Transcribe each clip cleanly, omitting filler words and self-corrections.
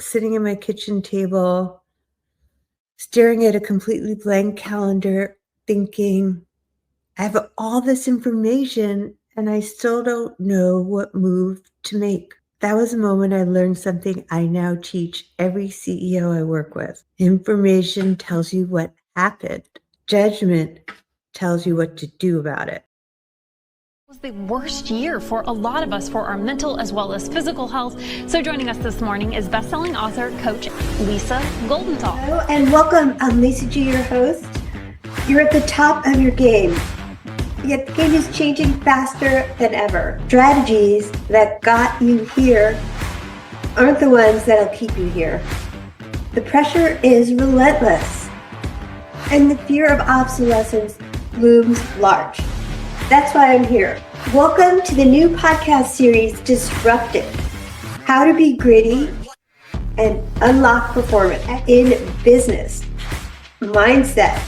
sitting at my kitchen table, staring at a completely blank calendar, thinking, I have all this information and I still don't know what move to make. That was a moment I learned something I now teach every CEO I work with. Information tells you what happened. Judgment tells you what to do about it. It was the worst year for a lot of us for our mental as well as physical health. So joining us this morning is best-selling author, coach Lisa Goldenthal. Hello and welcome. I'm Lisa G, your host. You're at the top of your game, yet the game is changing faster than ever. Strategies that got you here aren't the ones that'll keep you here. The pressure is relentless, and the fear of obsolescence looms large. That's why I'm here. Welcome to the new podcast series, Disrupted: How to Be Gritty and Unlock Performance in Business, Mindset,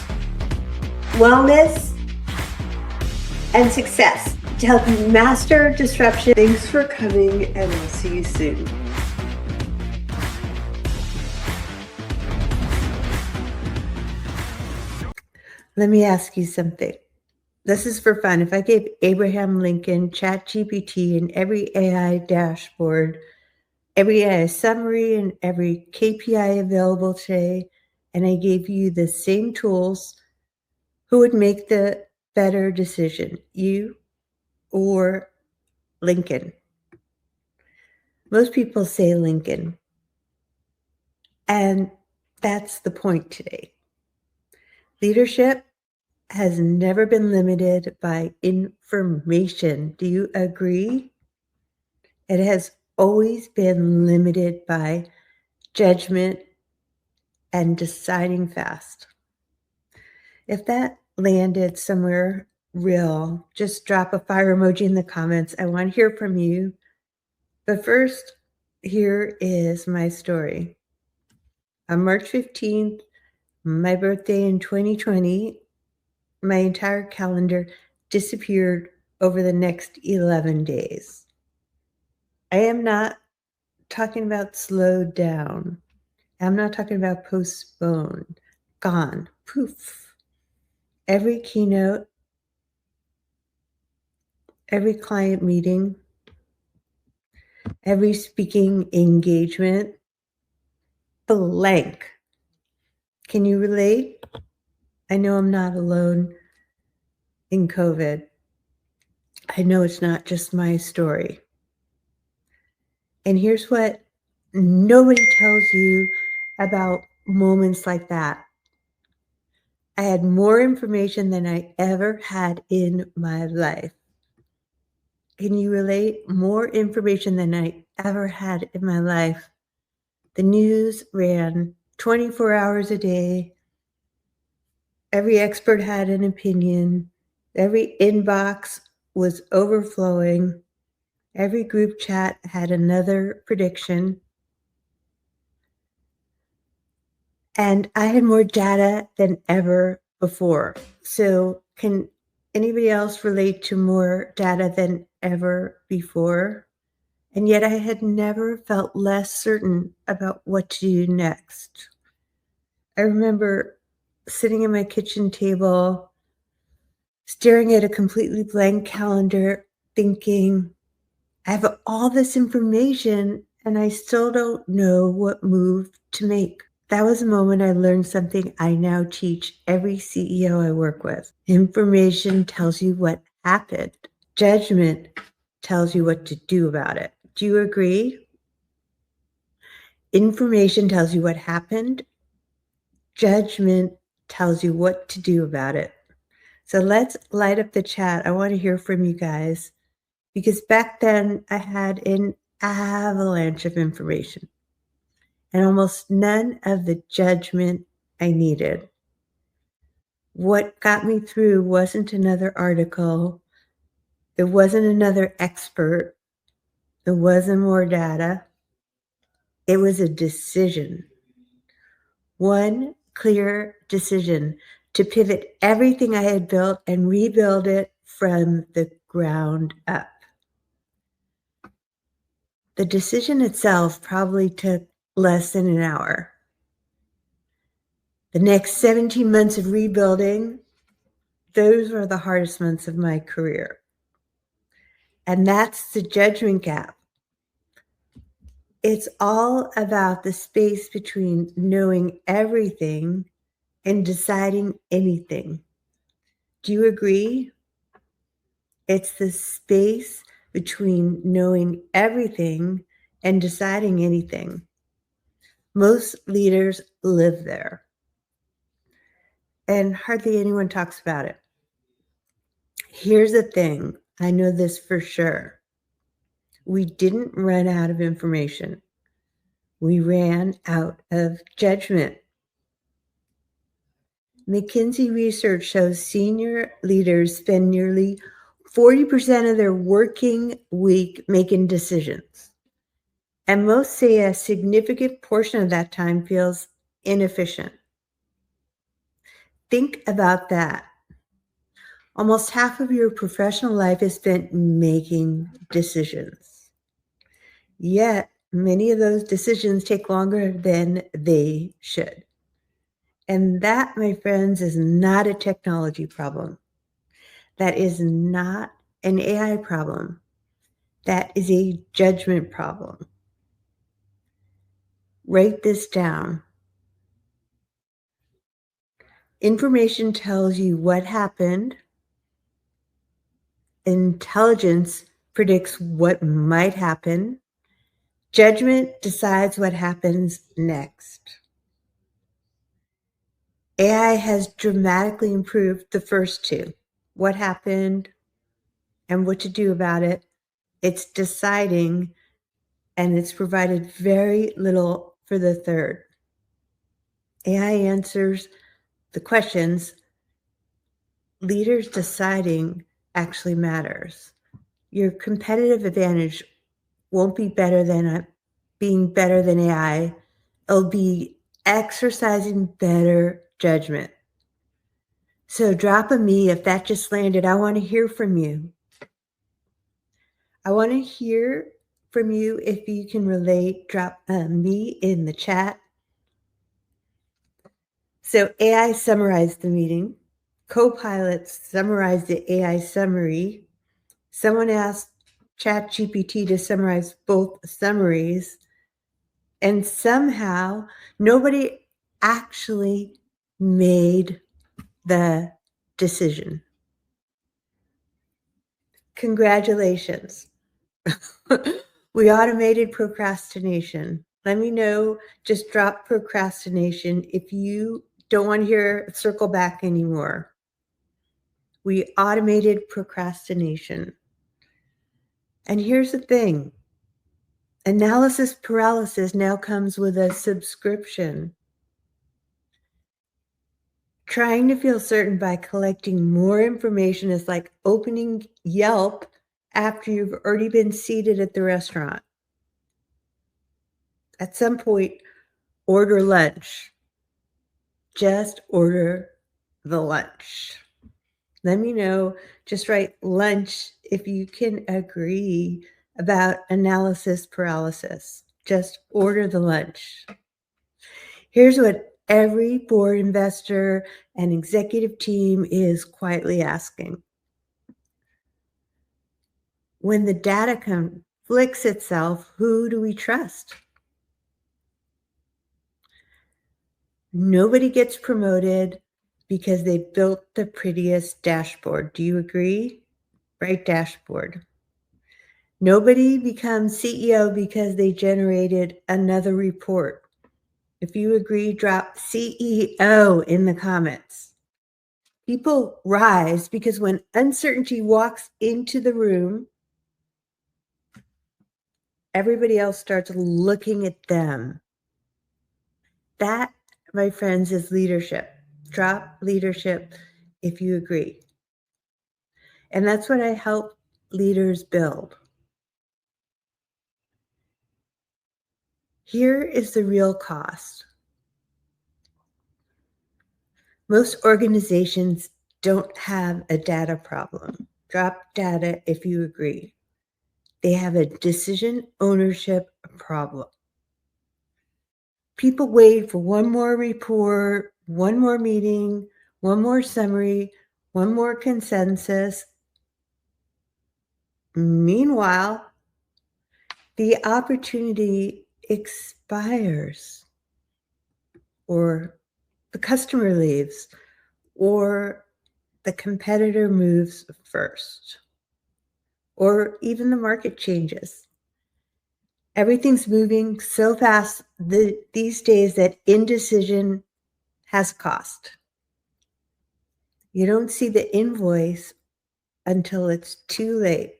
Wellness, and Success to help you master disruption. Thanks for coming, and I'll see you soon. Let me ask you something. This is for fun. If I gave Abraham Lincoln, ChatGPT, and every AI dashboard, every AI summary, and every KPI available today, and I gave you the same tools, who would make the better decision, you or Lincoln? Most people say Lincoln. And that's the point today. Leadership has never been limited by information. Do you agree? It has always been limited by judgment and deciding fast. If that landed somewhere real, just drop a fire emoji in the comments. I want to hear from you. But first, here is my story. On March 15th, my birthday in 2020, my entire calendar disappeared over the next 11 days. I am not talking about slowed down. I'm not talking about postponed, gone, poof. Every keynote, every client meeting, every speaking engagement, blank. Can you relate? I know I'm not alone in COVID. I know it's not just my story. And here's what nobody tells you about moments like that. I had more information than I ever had in my life. Can you relate? More information than I ever had in my life. The news ran 24 hours a day. Every expert had an opinion. Every inbox was overflowing. Every group chat had another prediction. And I had more data than ever before. So can anybody else relate to more data than ever before? And yet I had never felt less certain about what to do next. I remember sitting at my kitchen table, staring at a completely blank calendar, thinking, I have all this information and I still don't know what move to make. That was a moment I learned something I now teach every CEO I work with. Information tells you what happened. Judgment tells you what to do about it. Do you agree? Information tells you what happened. Judgment tells you what to do about it. So let's light up the chat. I want to hear from you guys, because back then I had an avalanche of information and almost none of the judgment I needed. What got me through wasn't another article. It wasn't another expert. It wasn't more data. It was a decision. One clear decision to pivot everything I had built and rebuild it from the ground up. The decision itself probably took less than an hour. The next 17 months of rebuilding, those were the hardest months of my career. And that's the judgment gap. It's all about the space between knowing everything and deciding anything. Do you agree? It's the space between knowing everything and deciding anything. Most leaders live there, and hardly anyone talks about it. Here's the thing, I know this for sure. We didn't run out of information. We ran out of judgment. McKinsey research shows senior leaders spend nearly 40% of their working week making decisions. And most say a significant portion of that time feels inefficient. Think about that. Almost half of your professional life is spent making decisions. Yet, many of those decisions take longer than they should. And that, my friends, is not a technology problem. That is not an AI problem. That is a judgment problem. Write this down. Information tells you what happened. Intelligence predicts what might happen. Judgment decides what happens next. AI has dramatically improved the first two, what happened and what to do about it. It's deciding, and it's provided very little for the third. AI answers the questions. Leaders deciding actually matters. Your competitive advantage won't be being better than AI. It'll be exercising better judgment. So drop a me if that just landed. I want to hear from you. I want to hear from you if you can relate. Drop a me in the chat. So AI summarized the meeting. Copilot summarized the AI summary. Someone asked ChatGPT to summarize both summaries. And somehow nobody actually made the decision. Congratulations. We automated procrastination. Let me know, just drop procrastination if you don't want to hear circle back anymore. We automated procrastination. And here's the thing. Analysis paralysis now comes with a subscription. Trying to feel certain by collecting more information is like opening Yelp after you've already been seated at the restaurant. At some point, order lunch. Just order the lunch. Let me know, just write lunch if you can agree about analysis paralysis. Just order the lunch. Here's what every board investor and executive team is quietly asking. When the data conflicts itself, who do we trust? Nobody gets promoted because they built the prettiest dashboard. Do you agree? Right, dashboard. Nobody becomes CEO because they generated another report. If you agree, drop CEO in the comments. People rise because when uncertainty walks into the room, everybody else starts looking at them. That, my friends, is leadership. Drop leadership if you agree. And that's what I help leaders build. Here is the real cost. Most organizations don't have a data problem. Drop data if you agree. They have a decision ownership problem. People wait for one more report, one more meeting, one more summary, one more consensus. Meanwhile, the opportunity expires, or the customer leaves, or the competitor moves first, or even the market changes. Everything's moving so fast these days that indecision has cost. You don't see the invoice until it's too late.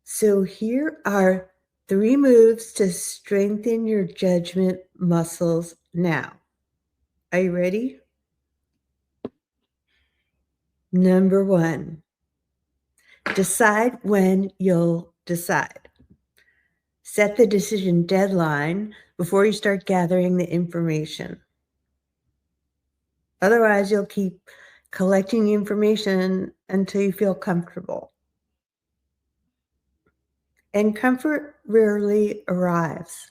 So here are 3 moves to strengthen your judgment muscles now. Are you ready? Number 1, decide when you'll decide. Set the decision deadline before you start gathering the information. Otherwise, you'll keep collecting information until you feel comfortable. And comfort rarely arrives.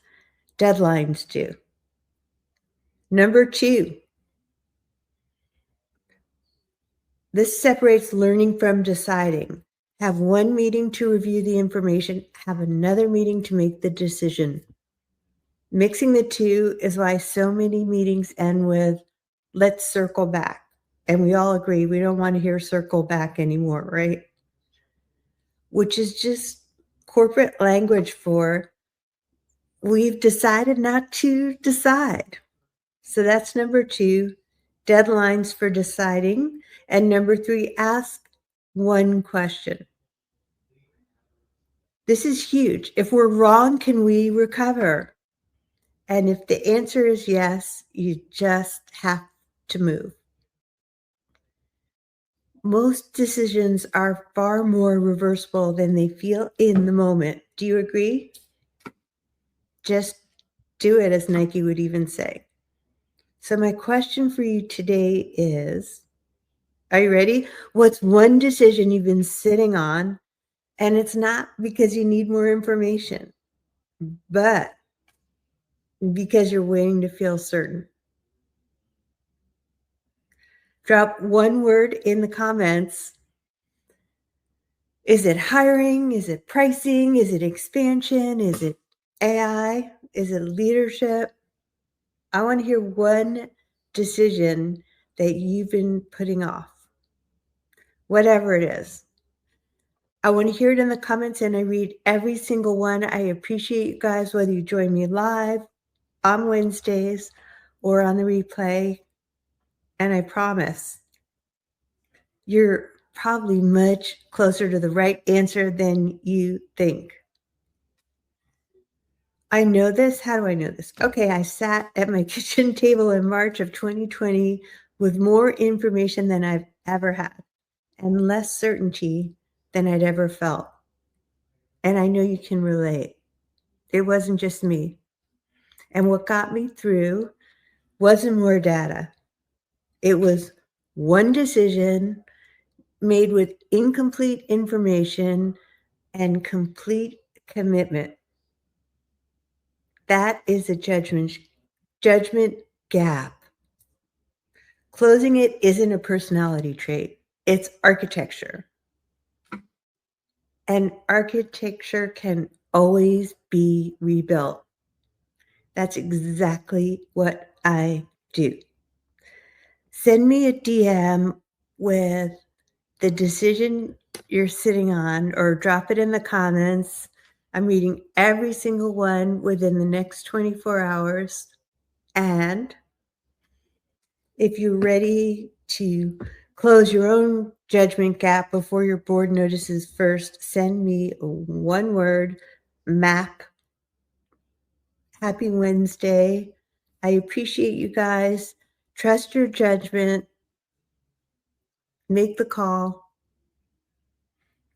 Deadlines do. Number 2, this separates learning from deciding. Have one meeting to review the information, have another meeting to make the decision. Mixing the two is why so many meetings end with, let's circle back. And we all agree we don't want to hear circle back anymore, right? Which is just corporate language for, we've decided not to decide. So that's number 2, deadlines for deciding. And number 3, ask one question. This is huge. If we're wrong, can we recover? And if the answer is yes, you just have to move. Most decisions are far more reversible than they feel in the moment. Do you agree? Just do it, as Nike would even say. So my question for you today is, are you ready? What's one decision you've been sitting on, and it's not because you need more information, but because you're waiting to feel certain? Drop one word in the comments. Is it hiring? Is it pricing? Is it expansion? Is it AI? Is it leadership? I want to hear one decision that you've been putting off, whatever it is. I want to hear it in the comments, and I read every single one. I appreciate you guys, whether you join me live on Wednesdays or on the replay. And I promise you're probably much closer to the right answer than you think. I know this. How do I know this? Okay, I sat at my kitchen table in March of 2020 with more information than I've ever had and less certainty than I'd ever felt. And I know you can relate. It wasn't just me. And what got me through wasn't more data. It was one decision made with incomplete information and complete commitment. That is a judgment gap. Closing it isn't a personality trait. It's architecture. And architecture can always be rebuilt. That's exactly what I do. Send me a DM with the decision you're sitting on, or drop it in the comments. I'm reading every single one within the next 24 hours. And if you're ready to close your own judgment gap before your board notices first, send me one word, MAP. Happy Wednesday. I appreciate you guys. Trust your judgment. Make the call.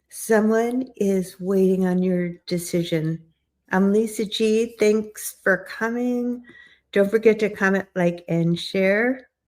Someone is waiting on your decision. I'm Lisa G. Thanks for coming. Don't forget to comment, like, and share.